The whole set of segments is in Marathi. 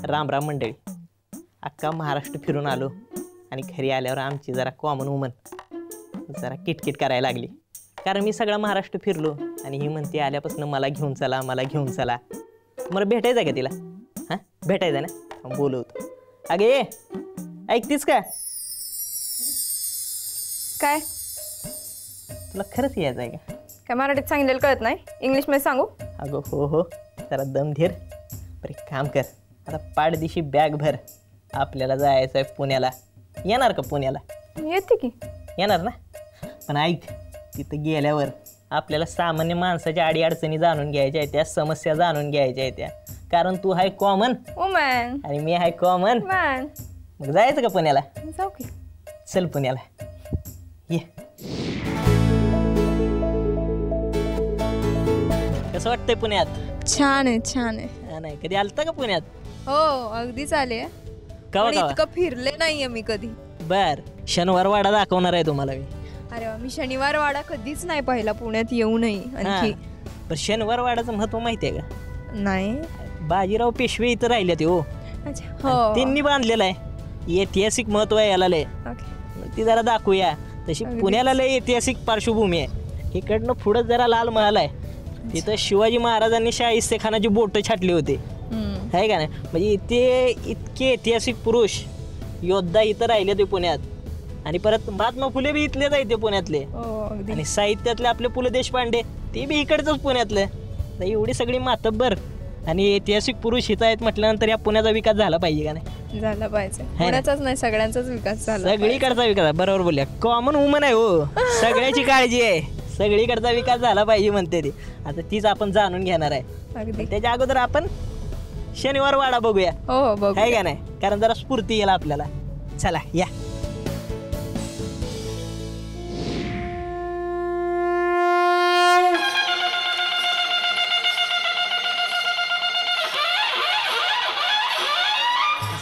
राम राम मंडळी. अख्खा महाराष्ट्र फिरून आलो आणि घरी आल्यावर आमची जरा कॉमन वुमन जरा किटकिट करायला लागली. कारण मी सगळा महाराष्ट्र फिरलो आणि ही म्हणते आल्यापासून मला घेऊन चला, मला घेऊन चला. मला भेटायचं का तिला? हां भेटायचं ना, बोलवतो. अगे ये, ऐकतीस का? काय तुला खरंच यायचं आहे का? काय मराठीत सांगितलेलं कळत नाही, इंग्लिशमध्ये सांगू? अगं हो हो, जरा दम धीर. बरं एक काम कर, आता पाठदिशी बॅग भर, आपल्याला जायचं आहे पुण्याला. येणार का पुण्याला? येते की. येणार ना? पण ऐक, तिथं गेल्यावर आपल्याला सामान्य माणसाच्या अडीअडचणी जाणून घ्यायच्या आहेत, त्या समस्या जाणून घ्यायच्या आहेत त्या. कारण तू आहे कॉमन वुमन आणि मी आहे कॉमन मॅन. मग जायचं का पुण्याला? जाऊ की. चल पुण्याला ये. कसं वाटतंय पुण्यात? छान आहे, छान आहे. नाही कधी आलता का पुण्यात? हो अगदीच आले. कवा कवा? इतकं फिरले नाहीये मी कधी. बर, शनिवार वाडा दाखवणार आहे तुम्हाला मी. अरे वा, मी शनिवार वाडा कधीच नाही पाहिला पुण्यात येऊनही. आणखी पण शनिवार वाड्याचं महत्व माहिती आहे का? नाही. बाजीराव पेशवे इथं राहिले ते. हो अच्छा हो. त्यांनी बांधलेलं आहे. ऐतिहासिक महत्व आहे याला लय. ती जरा दाखवूया. तशी पुण्याला लय ऐतिहासिक पार्श्वभूमी आहे. इकडनं पुढं जरा लाल महल आहे. तिथं शिवाजी महाराजांनी शाहिस्तेखानाची बोटं छाटली होती, आहे का नाही? म्हणजे ते इतके ऐतिहासिक पुरुष योद्धा इथं राहिले ते पुण्यात. आणि परत महात्मा फुले बी इथलेच आहे ते पुण्यातले. आणि साहित्यातले आपले पु ल देशपांडे ते बी इकडचंच पुण्यातले. तर एवढी सगळी मातब्बर आणि ऐतिहासिक पुरुष इथं आहेत म्हटल्यानंतर या पुण्याचा विकास झाला पाहिजे का नाही? झाला पाहिजे. पुण्याचाच नाही, सगळ्यांचाच विकास झाला. सगळीकडचा विकास. बरोबर बोलल्या. कॉमन वुमन आहे हो, सगळ्याची काळजी आहे. सगळीकडचा विकास झाला पाहिजे म्हणते ती. आता तीच आपण जाणून घेणार आहे. अगदी. त्याच्या अगोदर आपण शनिवार वाडा बघूया. हो बघू. आहे का नाही? कारण जरा स्फूर्ती येईल आपल्याला. चला या.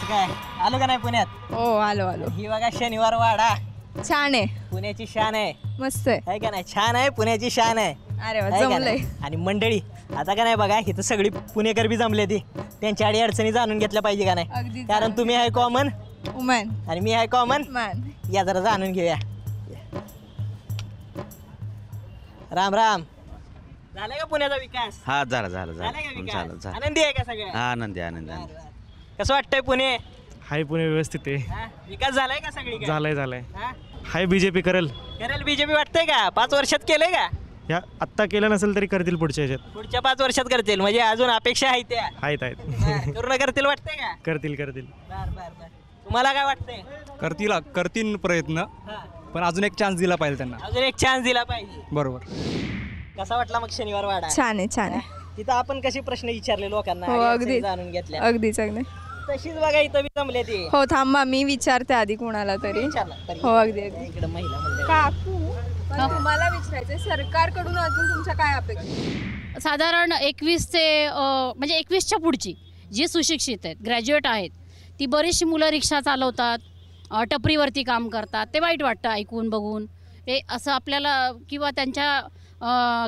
काय आलो का नाही पुण्यात? हो आलो आलो. ही बघा शनिवार वाडा. छान आहे. पुण्याची शान आहे. मस्त आहे. आहे का नाही? छान आहे, पुण्याची शान आहे. अरे वा, आहे का जमलंय. नाही? आणि मंडळी आता का नाही बघा, इथं सगळी पुणेकर बी जमले ती. त्यांच्या अडी अडचणी जाणून घेतल्या पाहिजे का नाही? अगदी. कारण तुम्ही आहे कॉमन वुमन आणि मी आहे कॉमन मॅन. या जरा जाणून घेऊया. राम राम. झाला का पुण्याचा विकास? हा झाला झाला का विकास? झाला. आनंदी आहे का सगळं? हा आनंदी आनंदी. कसं वाटतंय पुणे? हाय पुणे व्यवस्थित आहे. हा? विकास झालाय का सगळी? झालाय. हाय बीजेपी करेल बीजेपी वाटतंय का? 5 वर्षात केलंय का? या आत्ता केलं नसेल तरी करतील पुढच्या ह्याच्यात. पुढच्या 5 वर्षात करतील म्हणजे अजून अपेक्षा आहे त्या. आहेत करू करतील वाटतंय का? करतील. बर. तुम्हाला काय वाटतंय? करतील प्रयत्न, हा. पण अजून एक चान्स दिला पाहिजे त्यांना. अजून एक चान्स दिला पाहिजे. बरोबर. कसा वाटला मग शनिवार वाडा? छान आहे, छान आहे. तिथं आपण कशी प्रश्न विचारले लोकांना, हो, अडचणी अगदी. जाणून घेतल्या. अगदीच अगदी. तशीच बघा इथं बी जमले ते. हो थांबा, मी विचारते आधी कोणाला तरी. हो अगदी अगदी. इकडे महिला मंडळ. काकू, पण तुम्हाला विचारायचंय सरकारकडून अजून तुमच्या काय अपेक्षा? साधारण 21 ते म्हणजे 21च्या पुढची जी सुशिक्षित आहेत, ग्रॅज्युएट आहेत, ती बरीचशी मुलं रिक्षा चालवतात, टपरीवरती काम करतात. ते वाईट वाटतं ऐकून बघून. ते असं आपल्याला किंवा त्यांच्या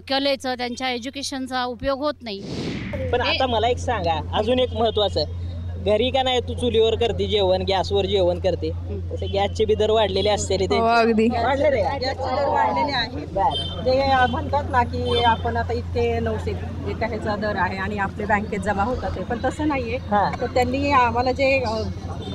कलेचं, त्यांच्या एज्युकेशनचा उपयोग होत नाही. पण आता मला एक सांगा, अजून एक महत्वाचं. घरी का नाही तू चुलीवर करते जेवण, गॅसवर जेवण करते, तसे गॅसचे बी दर वाढलेले असते. हो अगदी. वाढलेले आहेत. ते म्हणतात ना की आपण आता इतके 900 एका ह्याचा दर आहे आणि आपले बँकेत जमा होतात ते, पण तसं नाहीये. तर त्यांनी आम्हाला जे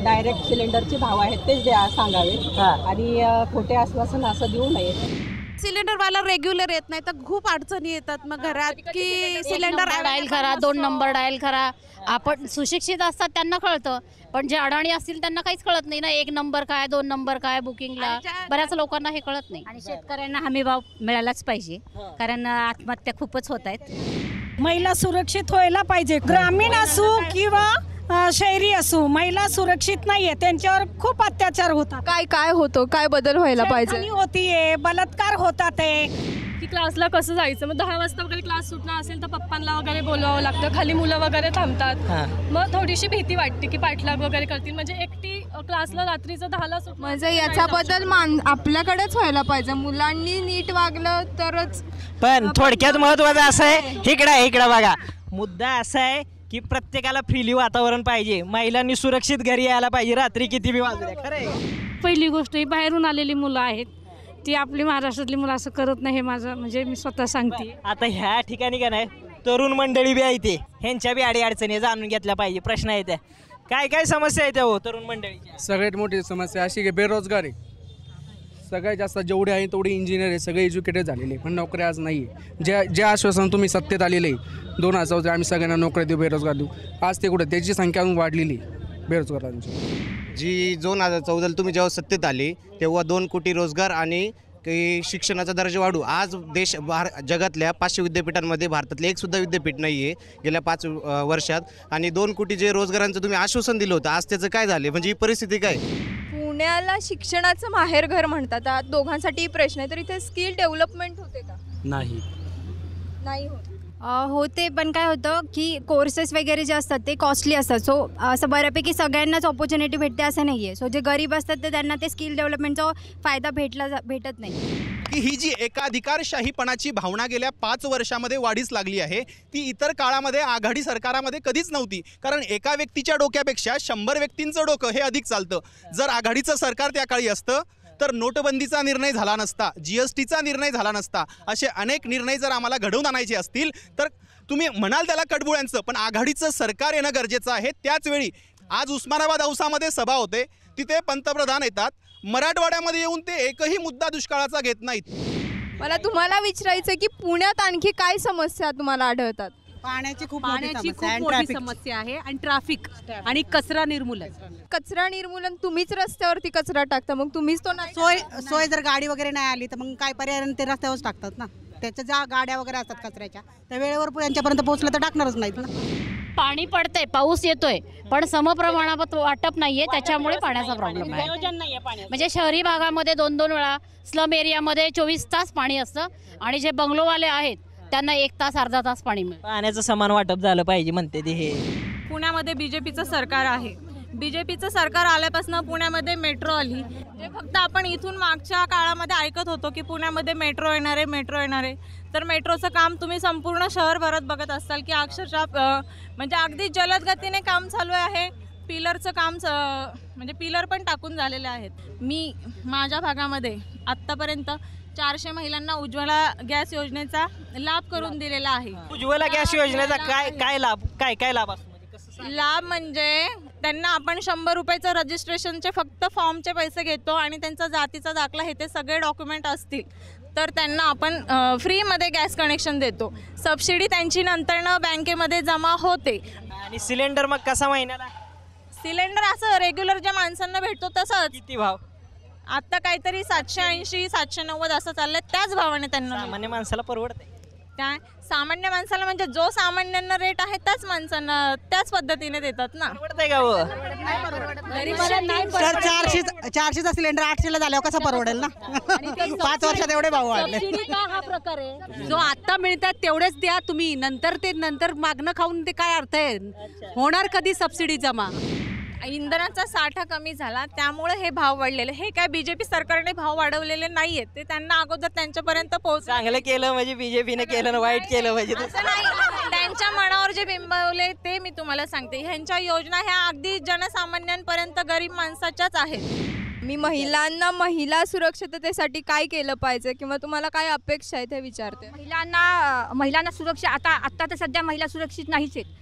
डायरेक्ट सिलेंडरचे भाव आहेत तेच सांगावे आणि खोटे आश्वासन असं देऊ नये. सिलेंडरवाला रेग्युलर येत नाही तर खूप अडचणी येतात मग घरात की सिलेंडर डायल करा, 2 नंबर डायल करा. आपण सुशिक्षित असतात त्यांना कळतं, पण जे अडाणी असतील त्यांना काहीच कळत नाही ना. 1 नंबर काय, 2 नंबर काय बुकिंगला. बऱ्याच लोकांना हे कळत नाही. आणि शेतकऱ्यांना हमी भाव मिळालाच पाहिजे, कारण आत्महत्या खूपच होत आहेत. महिला सुरक्षित व्हायला पाहिजे. ग्रामीण असो किंवा शहरी असो, महिला सुरक्षित नाहीये, त्यांच्यावर खूप अत्याचार होतात. काय होतो, काय बदल व्हायला पाहिजे? होतीये, बलात्कार होतात आहे. की क्लासला कसं जायचं, मग 10 वाजता वगैरे क्लास सुटणार असेल तर पप्पांना वगैरे बोलवावं लागतं, खाली मुलं वगैरे थांबतात. मग थोडीशी भीती वाटते की पाठलाग वगैरे करतील, म्हणजे एकटी क्लासला रात्रीचं 10ला सुट. म्हणजे याचा बदल आपल्याकडेच व्हायला पाहिजे. मुलांनी नीट वागलं तरच. पण थोडक्यात महत्वाचं असं आहे, इकडं बघा, मुद्दा असा आहे की प्रत्येकाला फ्रीली वातावरण पाहिजे, महिलांनी सुरक्षित घरी यायला पाहिजे, रात्री किती बी वाजू द्या. खरं आहे. पहिली गोष्ट ही बाहेरून आलेली मुलं आहेत, ती आपली महाराष्ट्रातली मुलं असं करत नाही, हे माझं म्हणजे मी स्वतः सांगते. आता ह्या ठिकाणी का नाही तरुण मंडळी बी आहे, ते ह्यांच्या बी अडीअडचणी जाणून घेतल्या पाहिजे. प्रश्न आहे त्या काय काय समस्या आहेत हो तरुण मंडळीच्या? सगळ्यात मोठी समस्या अशी की बेरोजगारी. सगळ्यात जास्त जेवढे आहे तेवढे इंजिनियर आहे, सगळे एज्युकेटेड झालेले, पण नोकऱ्या आज नाही आहे. जे आश्वासन तुम्ही सत्तेत आलेले 2014 आम्ही सगळ्यांना नोकऱ्या देऊ, बेरोजगार देऊ, आज ते कुठे त्याची संख्या अजून वाढलेली बेरोजगारांची. जी 2014 तुम्ही जेव्हा सत्तेत आले तेव्हा 2 कोटी रोजगार आणि की शिक्षणाचा दर्जा वाढू. आज जगातल्या 500 विद्यापीठांमध्ये भारतातले एक सुद्धा विद्यापीठ नाही आहे गेल्या 5 वर्षात. आणि 2 कोटी जे रोजगारांचं तुम्ही आश्वासन दिलं होतं, आज त्याचं काय झालं? म्हणजे ही परिस्थिती काय? पुण्याला शिक्षणाचं माहेरघर म्हणतात, दोघांसाठी प्रश्न आहे, तर इथे स्किल डेव्हलपमेंट होते का? नाही होत. होते, पण काय होतं की कोर्सेस वगैरे जे असतात ते कॉस्टली असतात. सो असं बऱ्यापैकी सगळ्यांनाच ऑपॉर्च्युनिटी भेटते असं नाही आहे. सो जे गरीब असतात ते त्यांना ते स्किल डेव्हलपमेंटचा फायदा भेटत नाही. की ही जी एकाधिकारशाहीपणाची भावना गेल्या 5 वर्षामध्ये वाढीस लागली आहे, ती इतर काळामध्ये आघाडी सरकारामध्ये कधीच नव्हती. कारण एका व्यक्तीच्या डोक्यापेक्षा 100 व्यक्तींचं डोकं हे अधिक चालतं. जर आघाडीचं सरकार त्या काळी असतं तर नोटबंदीचा निर्णय झाला नसता, GSTचा निर्णय झाला नसता. असे अनेक निर्णय जर आम्हाला घडवून आणायचे असतील तर तुम्ही म्हणाल त्याला कडबुळ्यांचं, पण आघाडीचं सरकार येणं गरजेचं आहे. त्याचवेळी आज उस्मानाबाद औसामध्ये सभा होते, तिथे पंतप्रधान येतात, मराठवाड्यामध्ये येऊन ते एकही मुद्दा दुष्काळाचा घेत नाहीत. मला तुम्हाला विचारायचं की पुण्यात आणखी काय समस्या तुम्हाला आढळतात? पाण्याची खूप मोठी समस्या आहे आणि ट्रॅफिक आणि कचरा निर्मूलन. कचरा निर्मूलन तुम्हीच रस्त्यावरती कचरा टाकता, मग तुम्हीच तो नाही. सोय जर गाडी वगैरे नाही आली तर मग काय पर्याय, ते रस्त्यावरच टाकतात ना. त्याच्या ज्या गाड्या वगैरे असतात कचऱ्याच्या त्या वेळेवर यांच्यापर्यंत पोहोचलं तर टाकणारच नाहीत ना. पाणी पडतंय, पाऊस येतोय, पण समप्रमाणात वाटप नाहीये, त्याच्यामुळे पाण्याचा प्रॉब्लेम आहे. म्हणजे शहरी भागामध्ये 2-2 वेळा, स्लम एरियामध्ये 24 तास पाणी असतं आणि जे बंगलोवाले आहेत त्यांना 1 तास अर्धा तास पाणी मिळतं. पाण्याचं समान वाटप झालं पाहिजे म्हणते ते. हे पुण्यामध्ये BJPचं सरकार आहे. BJPचं सरकार आल्यापासून पुण्यामध्ये मेट्रो आली. जे फक्त आपण इथून मागच्या काळामध्ये ऐकत होतो की पुण्यामध्ये मेट्रो येणार आहे, तर मेट्रोचं काम तुम्ही संपूर्ण शहरभरात बघत असाल की अक्षरशः म्हणजे अगदी जलद गतीने काम चालू आहे. पिलरचं काम म्हणजे पिलर पण टाकून झालेले आहेत. मी माझ्या भागामध्ये आत्तापर्यंत 400 महिलांना उज्ज्वला गॅस योजनेचा लाभ करून दिलेला आहे. उज्ज्वला गॅस योजनेचा काय लाभ, काय लाभ असतो? लाभ म्हणजे त्यांना आपण 100 रुपयाचं रजिस्ट्रेशनचे फक्त फॉर्मचे पैसे घेतो आणि त्यांचा जातीचा दाखला हे ते सगळे डॉक्युमेंट असतील तर त्यांना आपण फ्रीमध्ये गॅस कनेक्शन देतो. सबसिडी त्यांची नंतरनं बँकेमध्ये जमा होते. आणि सिलेंडर मग कसा महिन्याला? सिलेंडर असं रेग्युलर ज्या माणसांना भेटतो तसंच. किती भाव? आता काहीतरी 780 790 असं चाललंय. त्याच भावाने त्यांना सामान्य माणसाला परवडते. त्या सामान्य माणसाला म्हणजे जो सामान्यांना रेट आहे त्याच माणसांना त्याच पद्धतीने देतात ना. परवडते का? 400चा सिलेंडर 800ला झाल्यावर कसा परवडेल ना? 5 वर्षात एवढे भाव वाढले. हा प्रकार आहे. जो आता मिळतात तेवढेच द्या तुम्ही, नंतर मागणं खाऊन ते काय अर्थ आहे? होणार कधी सबसिडी जमा? इंधनाचा साठा कमी झाला त्यामुळे हे भाव वाढलेले. हे काय BJP सरकारने भाव वाढवलेले नाहीयेत, ते त्यांना अगोदर त्यांच्यापर्यंत चांगलं केलं म्हणजे BJPने केलं ना वाईट केलं म्हणजे त्यांच्या मनावर जे बिंबवले ते मी तुम्हाला सांगते. ह्यांच्या योजना ह्या अगदी जनसामान्यांपर्यंत गरीब माणसाच्याच आहेत. मी महिला सुरक्षिततेसाठी काय केलं पाहिजे किंवा तुम्हाला काय अपेक्षा आहेत हे विचारते. महिलांना सुरक्षा आता तर सध्या महिला सुरक्षित नाहीच आहेत.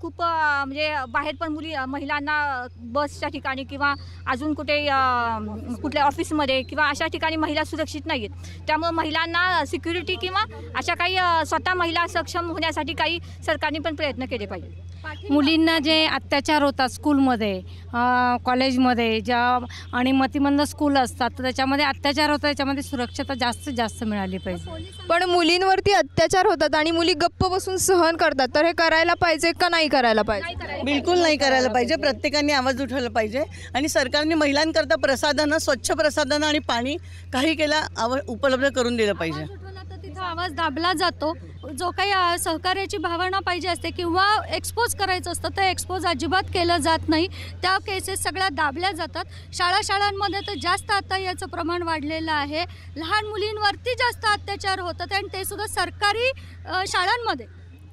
खूप म्हणजे बाहेर पण महिलांना बसच्या ठिकाणी किंवा अजून कुठल्या ऑफिसमध्ये किंवा अशा ठिकाणी महिला सुरक्षित नाही आहेत. त्यामुळे महिलांना सिक्युरिटी किंवा अशा काही स्वतः महिला सक्षम होण्यासाठी काही सरकारने पण प्रयत्न केले पाहिजे. मुलींना जे अत्याचार होतात स्कूलमध्ये, कॉलेजमध्ये आणि मतिमंद स्कूल असतात तर त्याच्यामध्ये अत्याचार होतात, त्याच्यामध्ये सुरक्षता जास्तीत जास्त मिळाली पाहिजे. पण मुलींवरती अत्याचार होतात आणि मुली गप्प बसून सहन करतात, तर हे करायला पाहिजे का नाही करायला पाहिजे? बिलकुल नाही करायला पाहिजे. प्रत्येकाने आवाज उठवला पाहिजे आणि सरकारने महिलांकरता प्रसाधनं, स्वच्छ प्रसाधनं आणि पाणी काही केला उपलब्ध करून दिलं पाहिजे. तिथं आवाज दाबला जातो. जो काही सहकार्याची भावना पाहिजे असते किंवा एक्सपोज करायचं असतं तर एक्सपोज अजिबात केलं जात नाही. त्या केसेस सगळ्या दाबल्या जातात. शाळांमध्ये तर जास्त आता याचं प्रमाण वाढलेलं आहे. लहान मुलींवरती जास्त अत्याचार होतात आणि ते सुद्धा सरकारी शाळांमध्ये.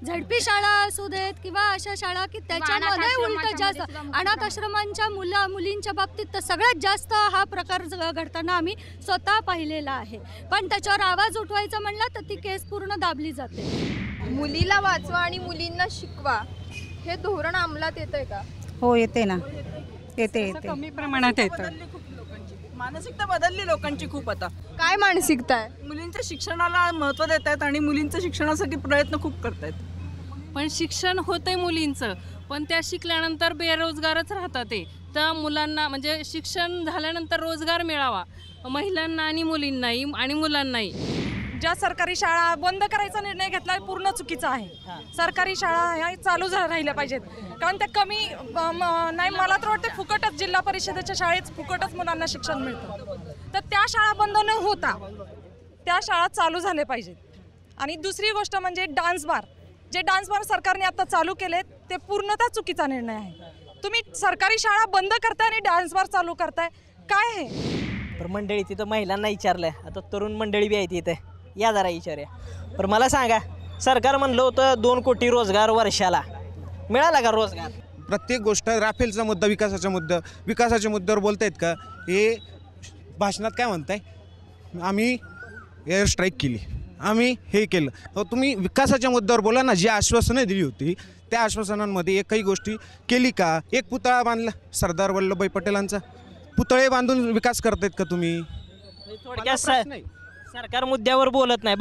झडपी शाळा असू देत किंवा अशा शाळा की त्याच्यामध्ये उलट जास्त अनाथ आश्रमांच्या मुलींच्या बाबतीत तर सगळ्यात जास्त हा प्रकार घडताना आम्ही स्वतः पाहिलेला आहे. पण त्याच्यावर आवाज उठवायचा म्हणला तर ती केस पूर्ण दाबली जाते. मुलीला वाचवा आणि मुलींना शिकवा हे धोरण अंमलात येतंय का? हो येते ना, येते कमी प्रमाणात येतं. मानसिकता बदलली लोकांची खूप. आता काय मानसिकता आहे? मुलींच्या शिक्षणाला महत्त्व देत आहेत आणि मुलींच्या शिक्षणासाठी प्रयत्न खूप करतायत. पण शिक्षण होतंय मुलींचं, पण त्या शिकल्यानंतर बेरोजगारच राहतात. ते तर मुलांना म्हणजे शिक्षण झाल्यानंतर रोजगार मिळावा महिलांना आणि मुलींनाही आणि मुलांनाही. ज्या सरकारी शाळा बंद करायचा निर्णय घेतला पूर्ण चुकीचा आहे. सरकारी शाळा ह्या चालू राहिल्या पाहिजेत, कारण त्या कमी नाही मला तर वाटतं फुकटच जिल्हा परिषदेच्या शाळेत फुकटच मुलांना शिक्षण मिळतं. तर त्या शाळा बंद न होता त्या शाळा चालू झाल्या पाहिजेत. आणि दुसरी गोष्ट म्हणजे डान्स बार, जे डान्स बार सरकारने आता चालू केले ते पूर्णतः चुकीचा निर्णय आहे. तुम्ही सरकारी शाळा बंद करताय आणि डान्स बार चालू करताय, काय आहे? तर मंडळी तिथं महिलांना विचारलंय, आता तरुण मंडळी बी आहे तिथे, या जरा विचारूया. पण मला सांगा, सरकार म्हणलं होतं 2 कोटी रोजगार वर्षाला, मिळाला का रोजगार? प्रत्येक गोष्ट राफेलचा मुद्दा, विकासाच्या मुद्द्यावर बोलतायत का? हे भाषणात काय म्हणताय? आम्ही एअर स्ट्राईक केली, आम्ही हे केलं. हो, तुम्ही विकासाच्या मुद्द्यावर बोला ना. जी आश्वासनं दिली होती त्या आश्वासनांमध्ये एकही गोष्टी केली का? एक पुतळा बांधला सरदार वल्लभभाई पटेलांचा, पुतळे बांधून विकास करतायत का तुम्ही? थोडक्यात सरकार मुद्द्यावर बोलत नाही,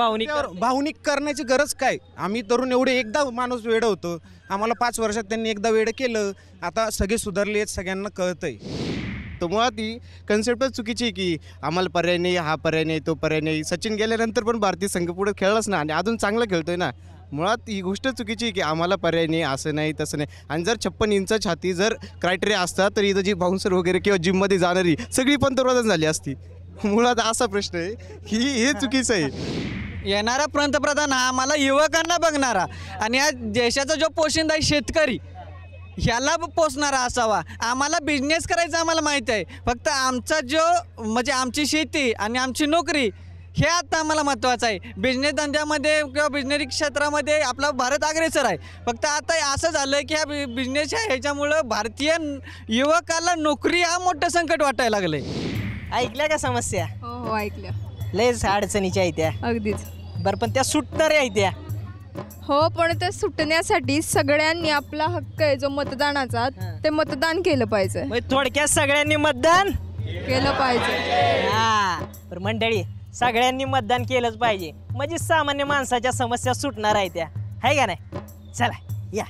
भावनिक करण्याची गरज काय? आम्ही तरुण एवढे एकदा माणूस वेडं होतं, आम्हाला 5 वर्षात त्यांनी एकदा वेडं केलं, आता सगळे सुधारले आहेत, सगळ्यांना कळतंय. तर मुळात ही कन्सेप्टच चुकीची आहे की आम्हाला पर्याय नाही, हा पर्याय नाही, तो पर्याय नाही. सचिन गेल्यानंतर पण भारतीय संघ पुढे खेळलाच ना आणि अजून चांगलं खेळतोय ना. मुळात ही गोष्ट चुकीची आहे की आम्हाला पर्याय नाही, असं नाही तसं नाही. आणि जर 56 इंच छाती जर क्रायटेरिया असता तर इथं जी बाउन्सर वगैरे किंवा जिममध्ये जाणारी सगळी पंतप्रधान झाली असती. मुळात असा प्रश्न आहे की हे चुकीचं आहे. येणारा पंतप्रधान हा आम्हाला युवकांना बघणारा आणि या देशाचा जो पोशिंदा आहे शेतकरी ह्याला पोचणारा असावा. आम्हाला बिझनेस करायचा आम्हाला माहीत आहे, फक्त आमचा जो म्हणजे आमची शेती आणि आमची नोकरी हे आता आम्हाला महत्त्वाचं आहे. बिझनेस धंद्यामध्ये किंवा बिझनेस क्षेत्रामध्ये आपला भारत अग्रेसर आहे. फक्त आता असं झालं आहे की ह्या बिझनेस ह्याच्यामुळं भारतीय युवकाला नोकरी हा मोठं संकट वाटायला लागलं आहे. ऐकल्या का समस्या? हो ऐकल्या. लयच अडचणीच्या आहेत त्या. अगदीच. बरं, पण त्या सुटणाऱ्या आहेत त्या. हो, पण ते सुटण्यासाठी सगळ्यांनी आपला हक्क आहे जो मतदानाचा ते मतदान केलं पाहिजे. थोडक्यात सगळ्यांनी मतदान केलं पाहिजे. तर मंडळी सगळ्यांनी मतदान केलंच पाहिजे, म्हणजे सामान्य माणसाच्या समस्या सुटणार आहे त्या, आहे का नाही? चला या.